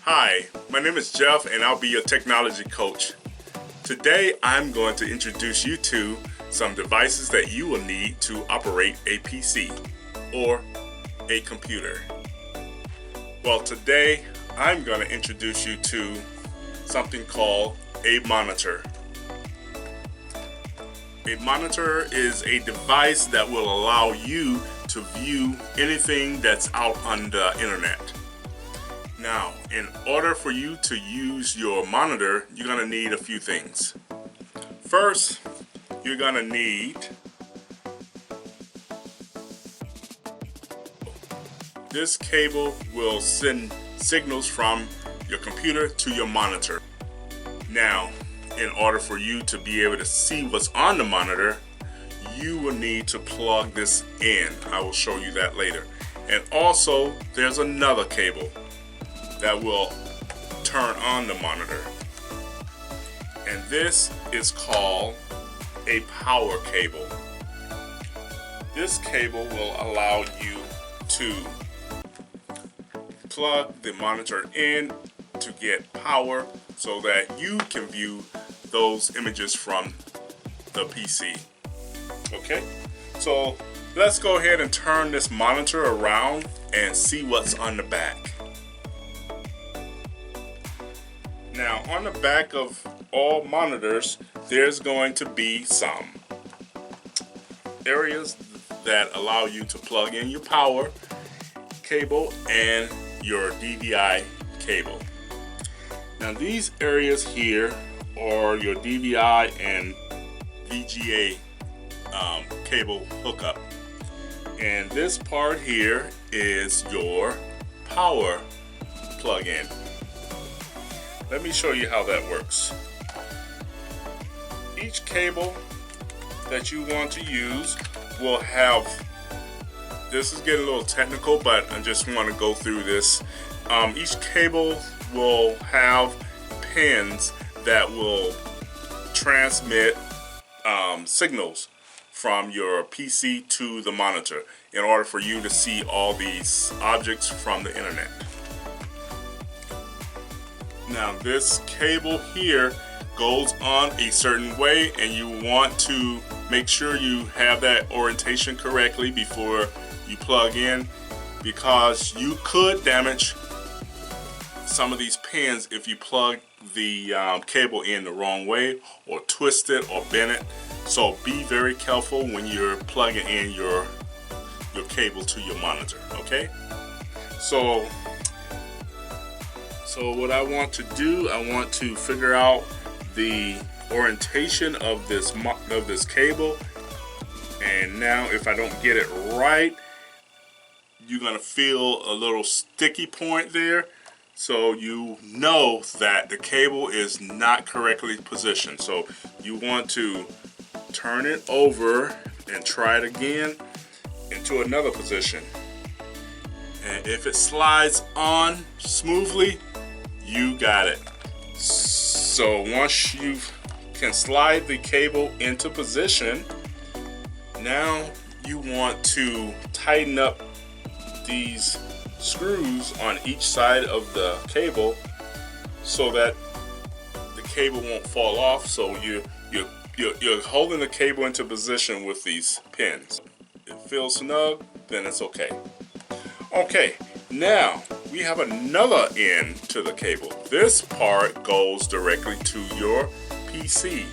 Hi, my name is Jeff and I'll be your technology coach. Today I'm going to introduce you to some devices that you will need to operate a PC or a computer. Well, today I'm going to introduce you to something called a monitor. A monitor is a device that will allow you to view anything that's out on the internet. Now, in order for you to use your monitor, you're going to need a few things. First, you're going to need this cable will send signals from your computer to your monitor. Now, in order for you to be able to see what's on the monitor, you will need to plug this in. I will show you that later. And also, there's another cable that will turn on the monitor. And this is called a power cable. This cable will allow you to plug the monitor in to get power so that you can view those images from the PC. Okay, so let's go ahead and turn this monitor around and see what's on the back. Now, on the back of all monitors, there's going to be some areas that allow you to plug in your power cable and your DVI cable. Now, these areas here are your DVI and VGA cable hookup. And this part here is your power plug-in. Let me show you how that works. Each cable that you want to use will have, this is getting a little technical, but I just want to go through this. Each cable will have pins that will transmit signals from your PC to the monitor in order for you to see all these objects from the internet. Now, this cable here goes on a certain way, and you want to make sure you have that orientation correctly before you plug in, because you could damage some of these pins if you plug the cable in the wrong way or twist it or bend it. So be very careful when you're plugging in your cable to your monitor, okay? So what I want to do, I want to figure out the orientation of this cable. And now if I don't get it right, you're gonna feel a little sticky point there. So you know that the cable is not correctly positioned. So you want to turn it over and try it again into another position. And if it slides on smoothly, you got it. So once you can slide the cable into position, now you want to tighten up these screws on each side of the cable so that the cable won't fall off. So you're holding the cable into position with these pins. If it feels snug, then it's okay. Okay, now we have another end to the cable. This part goes directly to your PC.